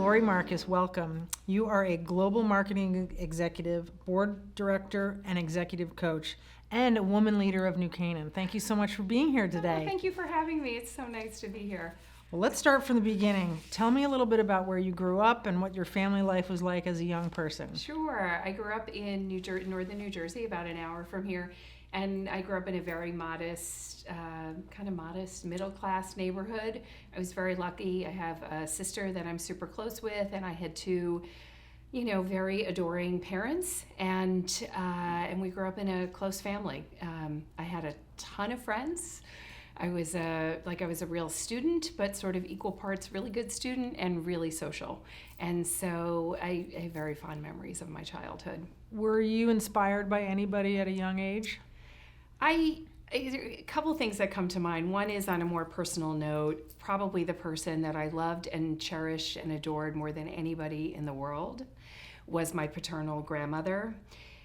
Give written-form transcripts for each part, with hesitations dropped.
Lori Marcus, welcome. You are a global marketing executive, board director, and executive coach, and a woman leader of New Canaan. Thank you so much for being here today. Thank you for having me. It's so nice to be here. Well, let's start from the beginning. Tell me a little bit about where you grew up and what your family life was like as a young person. Sure. I grew up in northern New Jersey, about an hour from here, and I grew up in a very modest, middle-class neighborhood. I was very lucky. I have a sister that I'm super close with, and I had two, very adoring parents, and we grew up in a close family. I had a ton of friends. I was a real student, but sort of equal parts really good student and really social. And so I have very fond memories of my childhood. Were you inspired by anybody at a young age? A couple of things that come to mind. One is on a more personal note, probably the person that I loved and cherished and adored more than anybody in the world was my paternal grandmother.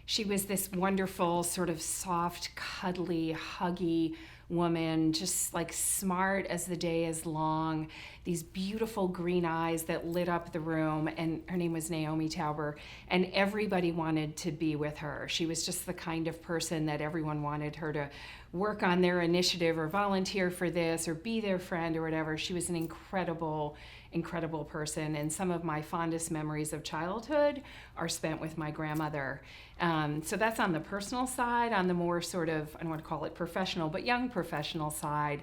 She was this wonderful, sort of soft, cuddly, huggy woman, just like smart as the day is long, these beautiful green eyes that lit up the room, and her name was Naomi Tauber, and everybody wanted to be with her. She was just the kind of person that everyone wanted her to work on their initiative or volunteer for this or be their friend or whatever. She was an incredible person, and some of my fondest memories of childhood are spent with my grandmother. So that's on the personal side. On the more sort of, I don't want to call it professional, but young professional side,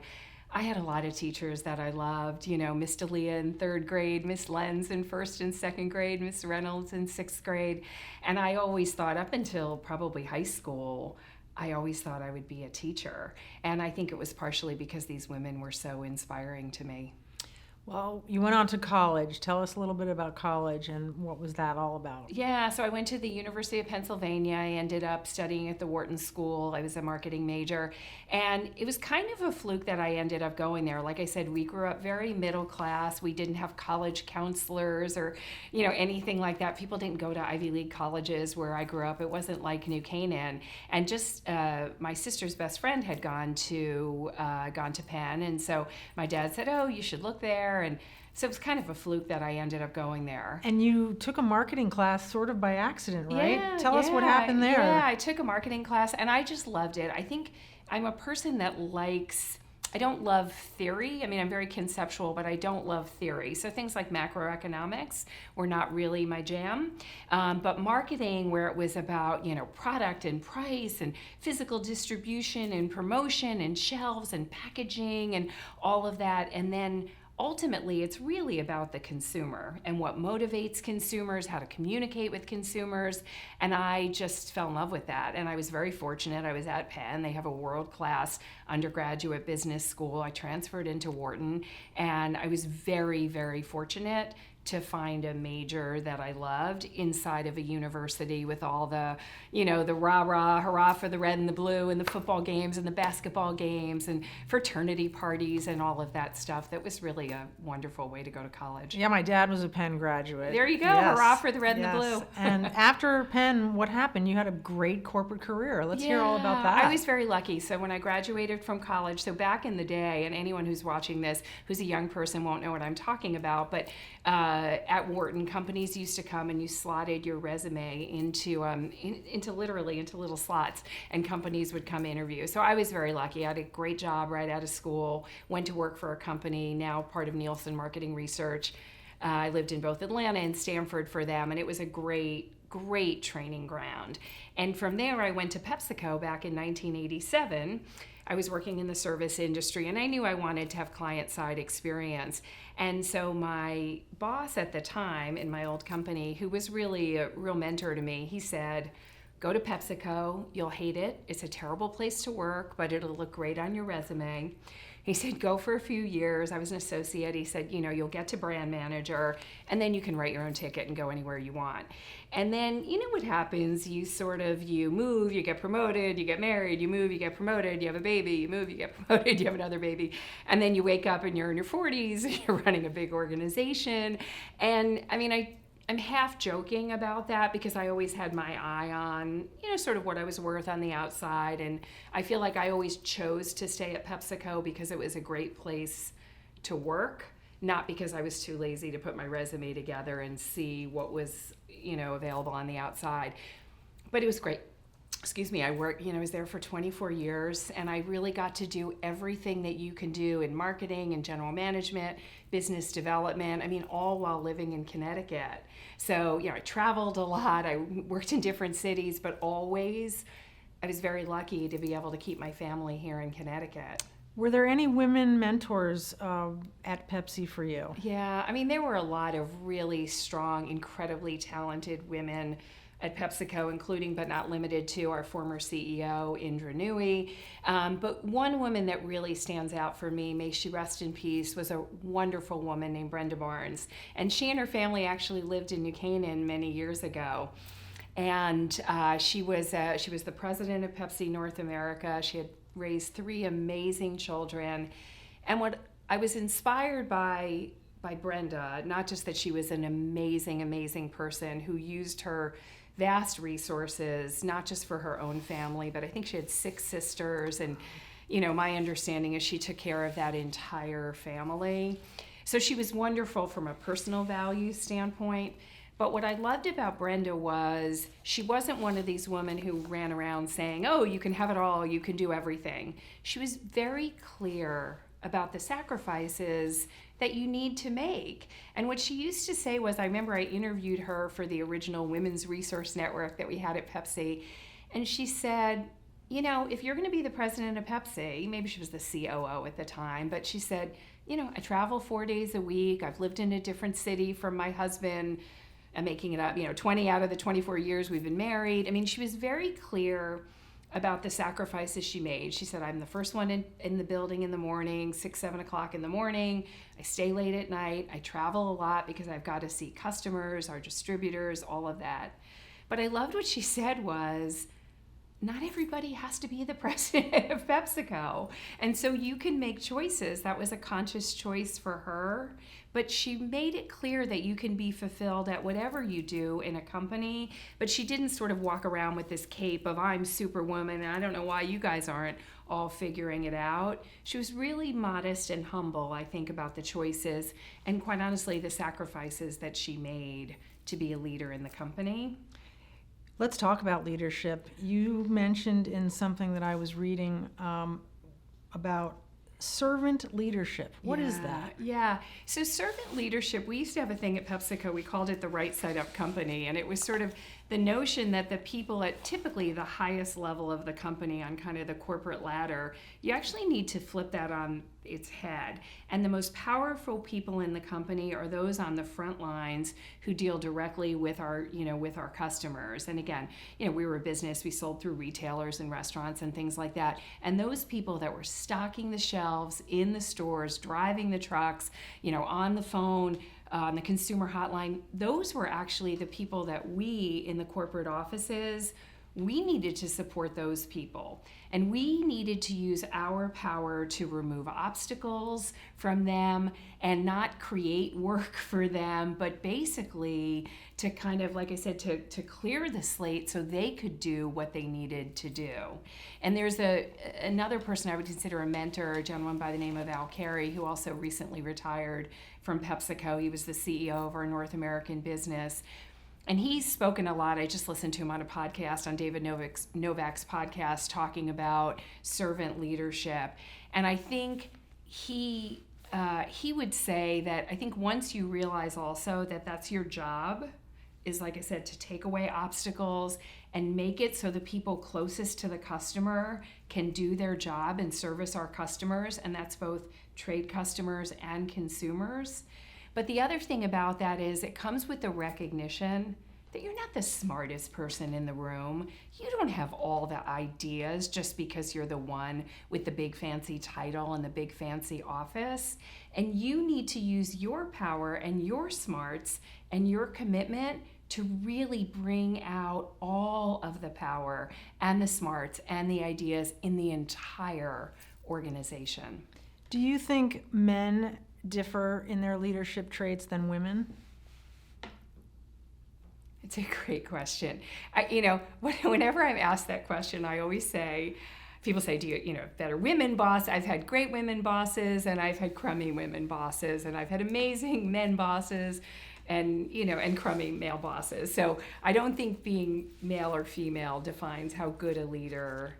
I had a lot of teachers that I loved, Miss D'Elia in third grade, Miss Lenz in first and second grade, Miss Reynolds in sixth grade. And I always thought, up until probably high school, I always thought I would be a teacher. And I think it was partially because these women were so inspiring to me. Well, you went on to college. Tell us a little bit about college and what was that all about? Yeah, so I went to the University of Pennsylvania. I ended up studying at the Wharton School. I was a marketing major. And it was kind of a fluke that I ended up going there. Like I said, we grew up very middle class. We didn't have college counselors or, anything like that. People didn't go to Ivy League colleges where I grew up. It wasn't like New Canaan. And just my sister's best friend had gone to Penn. And so my dad said, oh, you should look there. And so it was kind of a fluke that I ended up going there. And you took a marketing class sort of by accident, right? Yeah, Tell us what happened there. Yeah, I took a marketing class and I just loved it. I think I'm a person that I don't love theory. I mean, I'm very conceptual, but I don't love theory. So things like macroeconomics were not really my jam. But marketing, where it was about, product and price and physical distribution and promotion and shelves and packaging and all of that. And then ultimately, it's really about the consumer and what motivates consumers, how to communicate with consumers. And I just fell in love with that. And I was very fortunate. I was at Penn. They have a world-class undergraduate business school. I transferred into Wharton. And I was very, very fortunate to find a major that I loved inside of a university with all the, the rah-rah, hurrah for the red and the blue and the football games and the basketball games and fraternity parties and all of that stuff. That was really a wonderful way to go to college. Yeah, my dad was a Penn graduate. There you go, yes. Hurrah for the red and the blue. And after Penn, what happened? You had a great corporate career. Let's hear all about that. I was very lucky. So when I graduated from college, so back in the day, and anyone who's watching this who's a young person won't know what I'm talking about, but at Wharton, companies used to come and you slotted your resume into little slots, and companies would come interview. So I was very lucky. I had a great job right out of school, went to work for a company, now part of Nielsen Marketing Research. I lived in both Atlanta and Stanford for them, and it was a great training ground. And from there, I went to PepsiCo back in 1987. I was working in the service industry, and I knew I wanted to have client-side experience. And so my boss at the time in my old company, who was really a real mentor to me, he said, go to PepsiCo, you'll hate it. It's a terrible place to work, but it'll look great on your resume. He said, go for a few years. I was an associate. He said, you'll get to brand manager, and then you can write your own ticket and go anywhere you want. And then, what happens? You move, you get promoted, you get married, you move, you get promoted, you have a baby, you move, you get promoted, you have another baby. And then you wake up and you're in your 40s, you're running a big organization. And I'm half joking about that because I always had my eye on, sort of what I was worth on the outside. And I feel like I always chose to stay at PepsiCo because it was a great place to work not because I was too lazy to put my resume together and see what was, available on the outside. But it was great. Excuse me, I was there for 24 years, and I really got to do everything that you can do in marketing and general management, business development, all while living in Connecticut. So, I traveled a lot, I worked in different cities, but always I was very lucky to be able to keep my family here in Connecticut. Were there any women mentors at Pepsi for you? Yeah, there were a lot of really strong, incredibly talented women at PepsiCo, including but not limited to our former CEO, Indra Nooyi. But one woman that really stands out for me, may she rest in peace, was a wonderful woman named Brenda Barnes. And she and her family actually lived in New Canaan many years ago. And she was the president of Pepsi North America. She had raised 3 amazing children. And what I was inspired by Brenda, not just that she was an amazing, amazing person who used her vast resources, not just for her own family, but I think she had 6 sisters. And, my understanding is she took care of that entire family. So she was wonderful from a personal value standpoint. But what I loved about Brenda was she wasn't one of these women who ran around saying, oh, you can have it all, you can do everything. She was very clear about the sacrifices that you need to make. And what she used to say was, I remember I interviewed her for the original Women's Resource Network that we had at Pepsi, and she said, if you're going to be the president of Pepsi, maybe she was the COO at the time, but she said, I travel 4 days a week, I've lived in a different city from my husband, I'm making it up, 20 out of the 24 years we've been married. She was very clear about the sacrifices she made. She said, I'm the first one in the building in the morning, 6, 7 o'clock in the morning. I stay late at night. I travel a lot because I've got to see customers, our distributors, all of that. But I loved what she said was, not everybody has to be the president of PepsiCo. And so you can make choices. That was a conscious choice for her. But she made it clear that you can be fulfilled at whatever you do in a company. But she didn't sort of walk around with this cape of, I'm Superwoman, and I don't know why you guys aren't all figuring it out. She was really modest and humble, I think, about the choices and, quite honestly, the sacrifices that she made to be a leader in the company. Let's talk about leadership. You mentioned in something that I was reading about servant leadership. What is that? Yeah. So servant leadership, we used to have a thing at PepsiCo, we called it the right side up company. And it was sort of the notion that the people at typically the highest level of the company on kind of the corporate ladder, you actually need to flip that on its head. And the most powerful people in the company are those on the front lines who deal directly with our customers. And again, we were a business, we sold through retailers and restaurants and things like that. And those people that were stocking the shelves in the stores, driving the trucks, on the phone, on the consumer hotline, those were actually the people that we in the corporate offices, we needed to support those people. And we needed to use our power to remove obstacles from them and not create work for them, but basically to kind of, like I said, to clear the slate so they could do what they needed to do. And there's another person I would consider a mentor, a gentleman by the name of Al Carey, who also recently retired from PepsiCo. He was the CEO of our North American business. And he's spoken a lot. I just listened to him on a podcast, on David Novak's podcast, talking about servant leadership. And I think he would say that I think once you realize also that that's your job, is, like I said, to take away obstacles and make it so the people closest to the customer can do their job and service our customers, and that's both trade customers and consumers. But the other thing about that is it comes with the recognition that you're not the smartest person in the room. You don't have all the ideas just because you're the one with the big fancy title and the big fancy office. And you need to use your power and your smarts and your commitment to really bring out all of the power and the smarts and the ideas in the entire organization. Do you think men differ in their leadership traits than women? It's a great question. Whenever I'm asked that question, I always say, people say, do you know, better women boss? I've had great women bosses, and I've had crummy women bosses, and I've had amazing men bosses, and, you know, and crummy male bosses. So I don't think being male or female defines how good a leader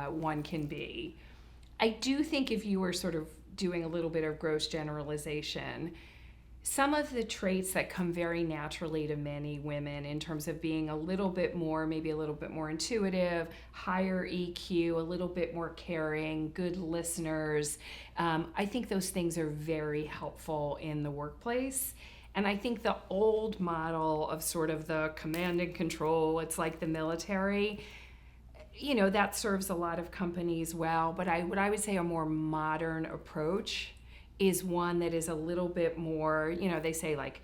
one can be. I do think if you were sort of doing a little bit of gross generalization, some of the traits that come very naturally to many women in terms of being a little bit more, maybe a little bit more intuitive, higher EQ, a little bit more caring, good listeners, I think those things are very helpful in the workplace. And I think the old model of sort of the command and control, it's like the military, you know, that serves a lot of companies well. But what I would say a more modern approach is one that is a little bit more, you know, they say like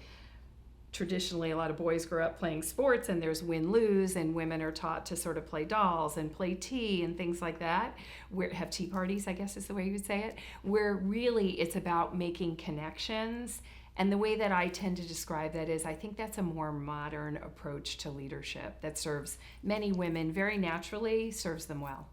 traditionally a lot of boys grow up playing sports and there's win-lose, and women are taught to sort of play dolls and play tea and things like that. Have tea parties, I guess is the way you would say it, where really it's about making connections. And the way that I tend to describe that is I think that's a more modern approach to leadership that serves many women very naturally, serves them well.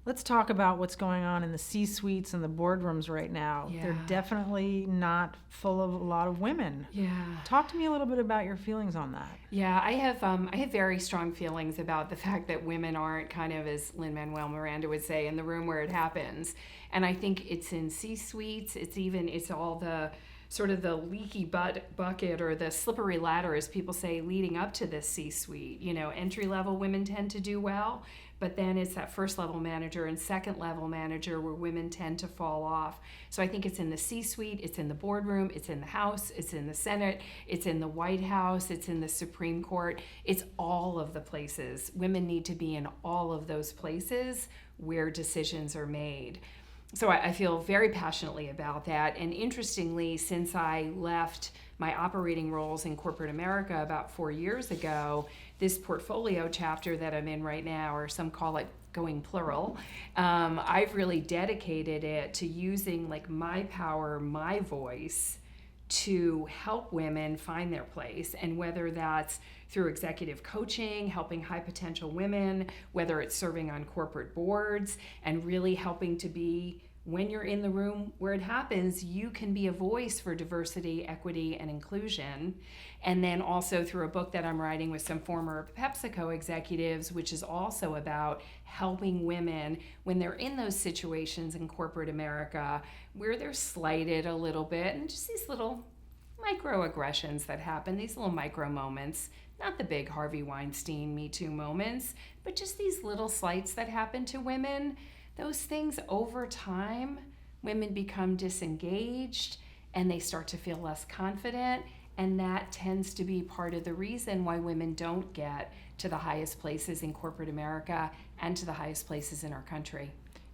Let's talk about what's going on in the C-suites and the boardrooms right now. Yeah. They're definitely not full of a lot of women. Yeah. Talk to me a little bit about your feelings on that. Yeah, I have very strong feelings about the fact that women aren't kind of, as Lin-Manuel Miranda would say, in the room where it happens. And I think it's in C-suites, it's all the sort of the leaky bucket or the slippery ladder, as people say, leading up to this C-suite. You know, entry-level women tend to do well, but then it's that first-level manager and second-level manager where women tend to fall off. So I think it's in the C-suite, it's in the boardroom, it's in the House, it's in the Senate, it's in the White House, it's in the Supreme Court. It's all of the places. Women need to be in all of those places where decisions are made. So I feel very passionately about that. And interestingly, since I left my operating roles in corporate America about 4 years ago, this portfolio chapter that I'm in right now, or some call it going plural, I've really dedicated it to using like my power, my voice, to help women find their place. And whether that's through executive coaching, helping high potential women, whether it's serving on corporate boards and really helping to be, when you're in the room where it happens, you can be a voice for diversity, equity, and inclusion. And then also through a book that I'm writing with some former PepsiCo executives, which is also about helping women when they're in those situations in corporate America where they're slighted a little bit, and just these little microaggressions that happen, these little micro moments, not the big Harvey Weinstein Me Too moments, but just these little slights that happen to women. Those things over time, women become disengaged and they start to feel less confident, and that tends to be part of the reason why women don't get to the highest places in corporate America and to the highest places in our country.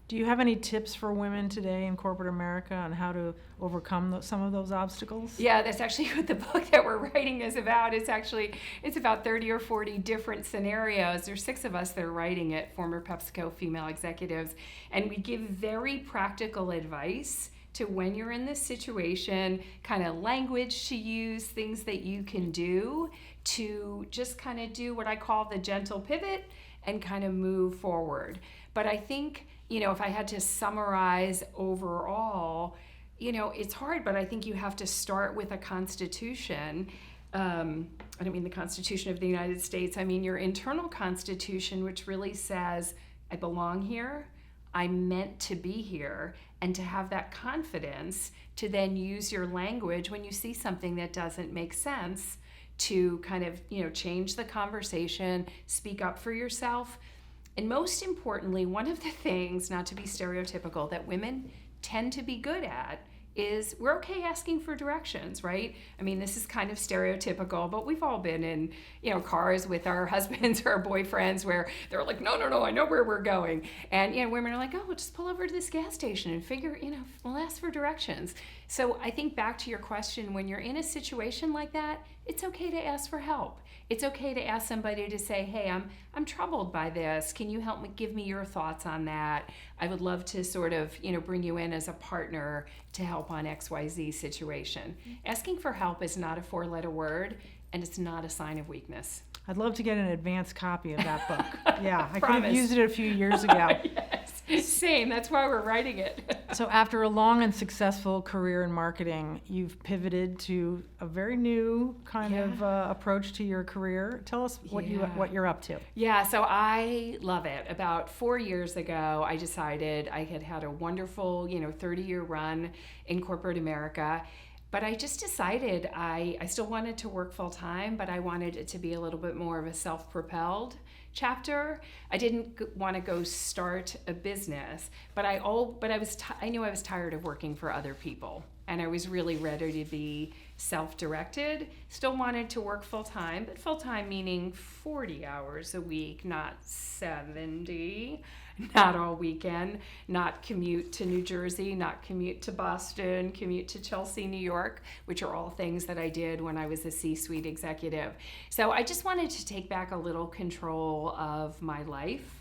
Do you have any tips for women today in corporate America on how to overcome some of those obstacles? Yeah, that's actually what the book that we're writing is about. It's about 30 or 40 different scenarios. There's 6 of us that are writing it, former PepsiCo female executives, and we give very practical advice to when you're in this situation, kind of language to use, things that you can do to just kind of do what I call the gentle pivot and kind of move forward. But I think, you know, if I had to summarize overall, you know, it's hard, but I think you have to start with a constitution. I don't mean the Constitution of the United States. I mean your internal constitution, which really says, I belong here, I'm meant to be here, and to have that confidence to then use your language when you see something that doesn't make sense to kind of, you know, change the conversation, speak up for yourself. And most importantly, one of the things, not to be stereotypical, that women tend to be good at is we're okay asking for directions, right? I mean, this is kind of stereotypical, but we've all been in, you know, cars with our husbands or our boyfriends where they're like, no, I know where we're going. And, you know, women are like, oh, we'll just pull over to this gas station and figure, you know, we'll ask for directions. So I think back to your question, when you're in a situation like that, it's okay to ask for help. It's okay to ask somebody to say, hey, I'm troubled by this. Can you help me, give me your thoughts on that? I would love to sort of, you know, bring you in as a partner to help on XYZ situation. Asking for help is not a 4-letter word, and it's not a sign of weakness. I'd love to get an advanced copy of that book. Yeah, I could have Promise. used it a few years ago. Yes. Same. That's why we're writing it. So after a long and successful career in marketing, you've pivoted to a very new kind of approach to your career. Tell us what you're up to. Yeah, so I love it. About 4 years ago, I decided I had had a wonderful, 30-year run in corporate America. But I just decided I still wanted to work full time, but I wanted it to be a little bit more of a self-propelled chapter. I didn't want to go start a business, but I knew I was tired of working for other people, and I was really ready to be self-directed. Still wanted to work full time, but full time meaning 40 hours a week, not 70. Not all weekend, not commute to New Jersey, not commute to Boston, commute to Chelsea, New York, which are all things that I did when I was a C-suite executive. So I just wanted to take back a little control of my life.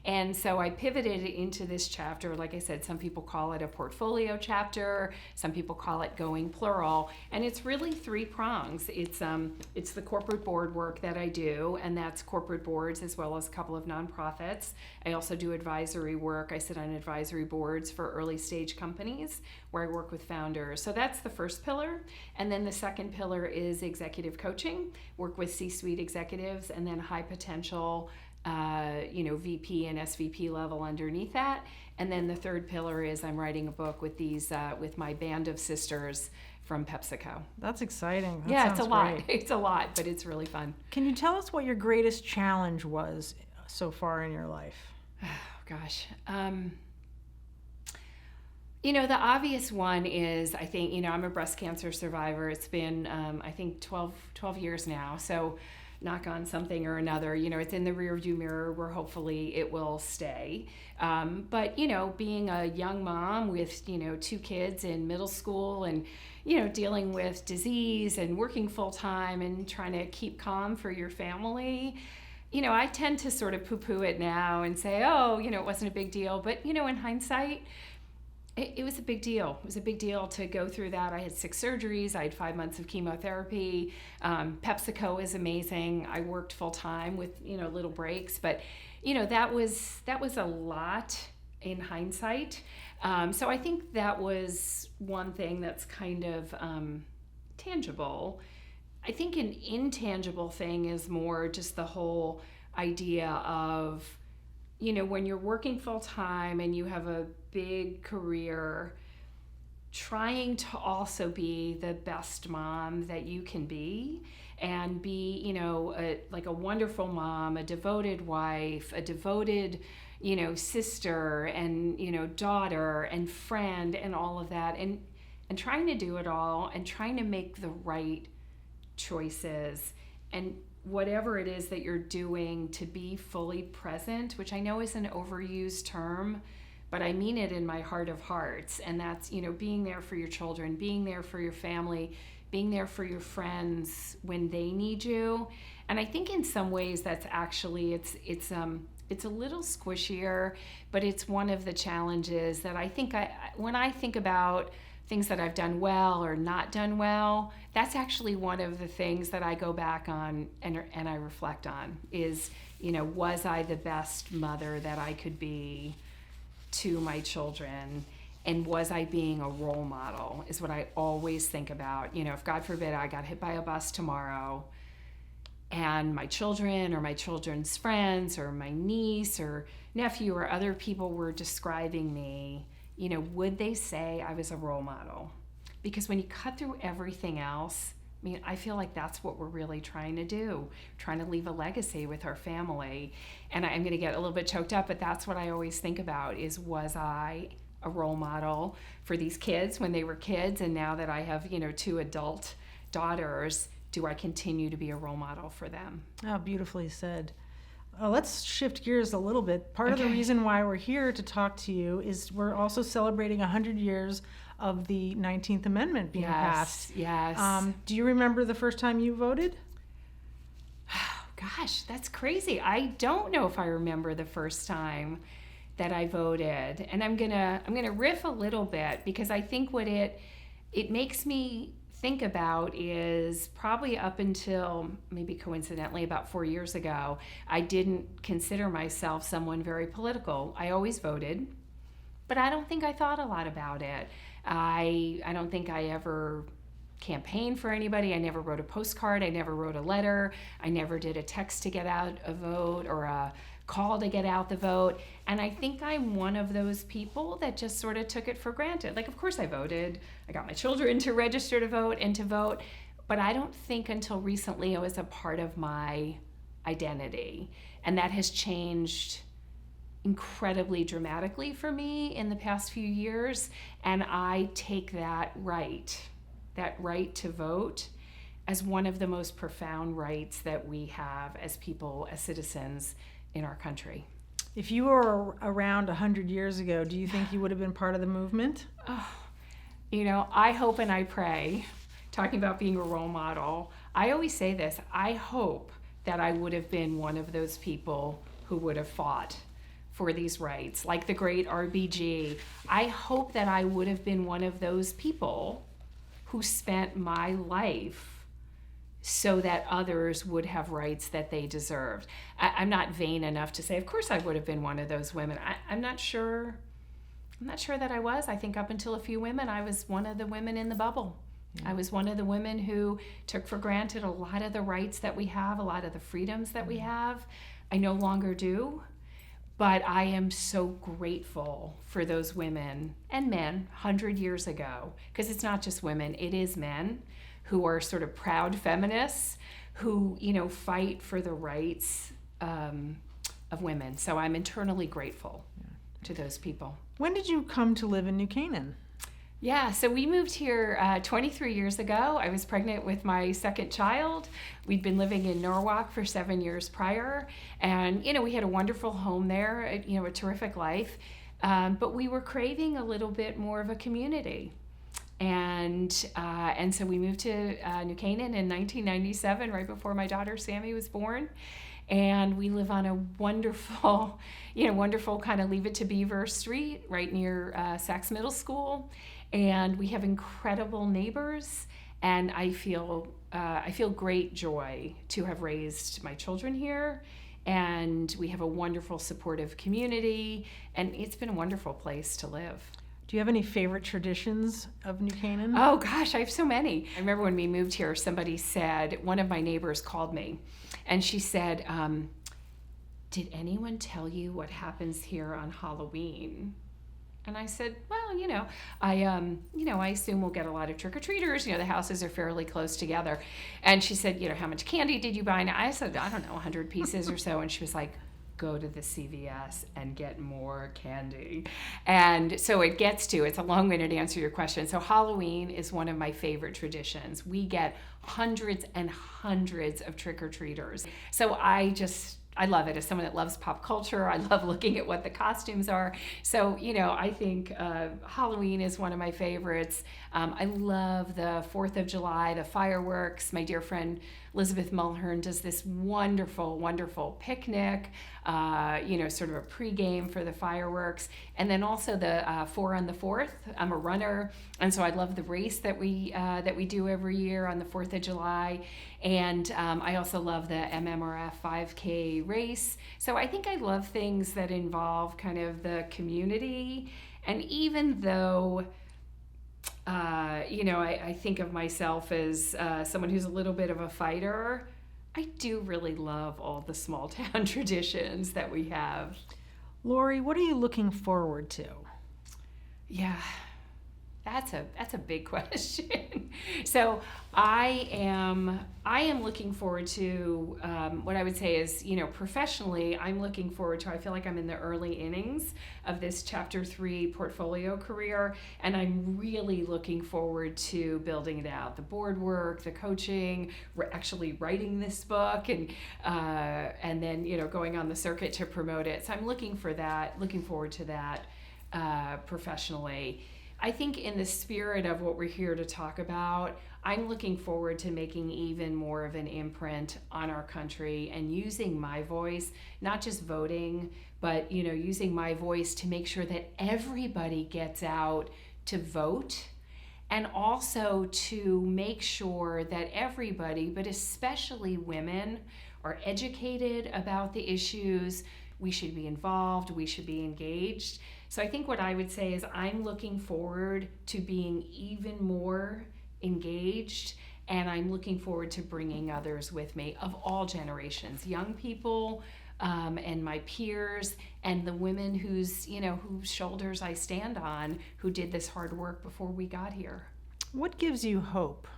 And so I pivoted into this chapter. Like I said, some people call it a portfolio chapter. Some people call it going plural. And it's really 3 prongs. It's the corporate board work that I do, and that's corporate boards as well as a couple of nonprofits. I also do advisory work. I sit on advisory boards for early stage companies where I work with founders. So that's the first pillar. And then the second pillar is executive coaching, work with C-suite executives and then high potential VP and SVP level underneath that. And then the third pillar is I'm writing a book with with my band of sisters from PepsiCo. That's exciting. That Yeah, it's a lot. great. It's a lot, but it's really fun. Can you tell us what your greatest challenge was so far in your life? Oh, gosh. The obvious one is, I think, I'm a breast cancer survivor. It's been, I think, 12 years now. So knock on something or another, it's in the rearview mirror where hopefully it will stay. But, being a young mom with, 2 kids in middle school and, dealing with disease and working full time and trying to keep calm for your family, I tend to sort of poo-poo it now and say, oh, it wasn't a big deal. But, in hindsight, it was a big deal. It was a big deal to go through that. I had 6 surgeries. I had 5 months of chemotherapy. PepsiCo is amazing. I worked full time with, little breaks, but, that was a lot in hindsight. So I think that was one thing that's kind of tangible. I think an intangible thing is more just the whole idea of, when you're working full time and you have a big career, trying to also be the best mom that you can be and be, like a wonderful mom, a devoted wife, a devoted, sister and, daughter and friend and all of that. And trying to do it all and trying to make the right choices and whatever it is that you're doing to be fully present, which I know is an overused term, but I mean it in my heart of hearts. And that's, being there for your children, being there for your family, being there for your friends when they need you. And I think in some ways that's actually, it's a little squishier, but it's one of the challenges that I think when I think about things that I've done well or not done well, that's actually one of the things that I go back on and I reflect on is, was I the best mother that I could be to my children? And was I being a role model is what I always think about. If God forbid I got hit by a bus tomorrow and my children or my children's friends or my niece or nephew or other people were describing me, would they say I was a role model? Because when you cut through everything else, I feel like that's what we're really trying to do, trying to leave a legacy with our family. And I'm going to get a little bit choked up, but that's what I always think about is, was I a role model for these kids when they were kids? And now that I have, 2 adult daughters, do I continue to be a role model for them? Oh, beautifully said. Let's shift gears a little bit. Part of the reason why we're here to talk to you is we're also celebrating 100 years of the 19th Amendment being passed. Yes. Do you remember the first time you voted? Oh, gosh, that's crazy. I don't know if I remember the first time that I voted. And I'm gonna riff a little bit because I think what it makes me think about is probably up until maybe coincidentally about 4 years ago, I didn't consider myself someone very political. I always voted. but I don't think I thought a lot about it. I don't think I ever campaigned for anybody. I never wrote a postcard. I never wrote a letter. I never did a text to get out a vote or a call to get out the vote. And I think I'm one of those people that just sort of took it for granted. Like, of course I voted. I got my children to register to vote and to vote. But I don't think until recently it was a part of my identity. And that has changed incredibly dramatically for me in the past few years. And I take that right to vote, as one of the most profound rights that we have as people, as citizens in our country. If you were around 100 years ago, do you think you would have been part of the movement? Oh, I hope and I pray, talking about being a role model, I always say this, I hope that I would have been one of those people who would have fought for these rights, like the great RBG. I hope that I would have been one of those people who spent my life so that others would have rights that they deserved. I'm not vain enough to say, of course I would have been one of those women. I'm not sure that I was. I think up until a few women, I was one of the women in the bubble. Yeah. I was one of the women who took for granted a lot of the rights that we have, a lot of the freedoms that we have. I no longer do, but I am so grateful for those women and men 100 years ago, because it's not just women, it is men who are sort of proud feminists who, fight for the rights of women. So I'm internally grateful to those people. When did you come to live in New Canaan? Yeah, so we moved here 23 years ago. I was pregnant with my second child. We'd been living in Norwalk for 7 years prior. And, we had a wonderful home there, a terrific life. But we were craving a little bit more of a community. And so we moved to New Canaan in 1997, right before my daughter Sammy was born. And we live on a wonderful kind of Leave It to Beaver Street, right near Sachs Middle School. And we have incredible neighbors. And I feel great joy to have raised my children here. And we have a wonderful, supportive community. And it's been a wonderful place to live. Do you have any favorite traditions of New Canaan? Oh gosh, I have so many. I remember when we moved here, one of my neighbors called me and she said, did anyone tell you what happens here on Halloween? And I said, well, I assume we'll get a lot of trick-or-treaters. The houses are fairly close together. And she said, how much candy did you buy? And I said, I don't know, 100 pieces or so. And she was like, go to the CVS and get more candy. And so it's a long-winded answer to your question. So Halloween is one of my favorite traditions. We get hundreds and hundreds of trick-or-treaters. So I love it. As someone that loves pop culture, I love looking at what the costumes are. So, I think Halloween is one of my favorites. I love the 4th of July, the fireworks. My dear friend Elizabeth Mulhern does this wonderful, wonderful picnic, sort of a pregame for the fireworks. And then also the 4 on the 4th. I'm a runner, and so I love the race that we do every year on the 4th of July. And I also love the MMRF 5K race. So I think I love things that involve kind of the community. And even though I think of myself as someone who's a little bit of a fighter, I do really love all the small town traditions that we have. Lori, what are you looking forward to? Yeah, that's a big question. So I am looking forward to what I would say is, professionally, I'm looking forward to, I feel like I'm in the early innings of this Chapter 3 portfolio career, and I'm really looking forward to building it out. The board work, the coaching, we're actually writing this book, and then, going on the circuit to promote it. So I'm looking forward to that professionally. I think in the spirit of what we're here to talk about, I'm looking forward to making even more of an imprint on our country and using my voice, not just voting, but using my voice to make sure that everybody gets out to vote, and also to make sure that everybody, but especially women, are educated about the issues. We should be involved, we should be engaged. So I think what I would say is I'm looking forward to being even more engaged, and I'm looking forward to bringing others with me of all generations, young people, and my peers, and the women whose shoulders I stand on, who did this hard work before we got here. What gives you hope?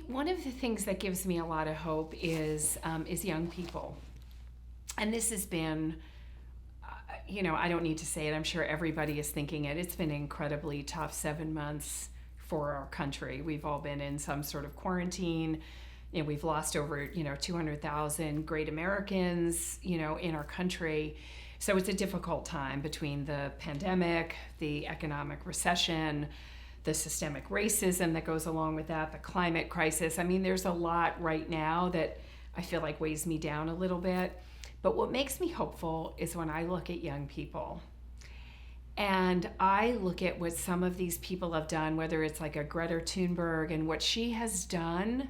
One of the things that gives me a lot of hope is young people. And this has been, I don't need to say it, I'm sure everybody is thinking it. It's been an incredibly tough 7 months for our country. We've all been in some sort of quarantine. We've lost over, 200,000 great Americans, in our country. So it's a difficult time between the pandemic, the economic recession, the systemic racism that goes along with that, the climate crisis. I mean, there's a lot right now that I feel like weighs me down a little bit. But what makes me hopeful is when I look at young people. And I look at what some of these people have done, whether it's like a Greta Thunberg and what she has done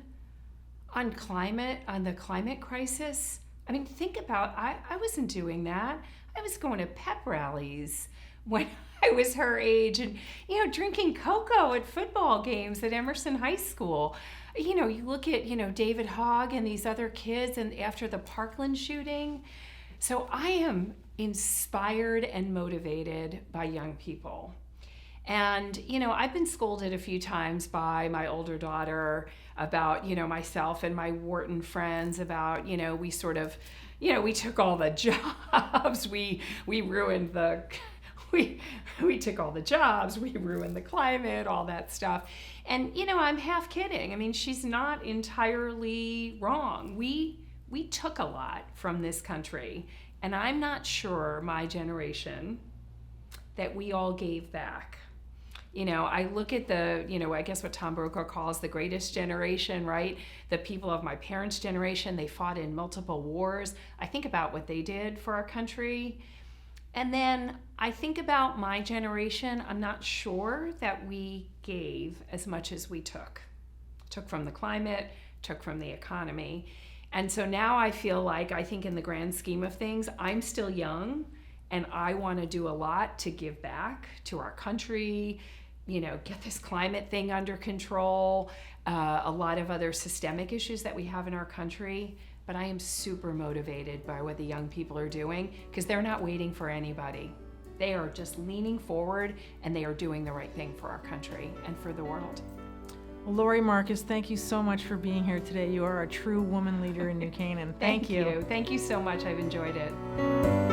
on the climate crisis. I mean, think about, I wasn't doing that. I was going to pep rallies when I was her age and, drinking cocoa at football games at Emerson High School. You look at, David Hogg and these other kids and after the Parkland shooting. So I am inspired and motivated by young people. And, I've been scolded a few times by my older daughter about, myself and my Wharton friends about, we sort of, we took all the jobs, we ruined we took all the jobs, we ruined the climate, all that stuff. And, I'm half kidding. I mean, she's not entirely wrong. We took a lot from this country, and I'm not sure my generation that we all gave back. I look at I guess what Tom Brokaw calls the greatest generation, right? The people of my parents' generation, they fought in multiple wars. I think about what they did for our country. And then I think about my generation. I'm not sure that we gave as much as we took. Took from the climate, took from the economy. And so now I feel like, I think in the grand scheme of things, I'm still young and I want to do a lot to give back to our country, get this climate thing under control, a lot of other systemic issues that we have in our country. But I am super motivated by what the young people are doing because they're not waiting for anybody. They are just leaning forward and they are doing the right thing for our country and for the world. Well, Lori Marcus, thank you so much for being here today. You are a true woman leader in New Canaan. Thank you. Thank you so much. I've enjoyed it.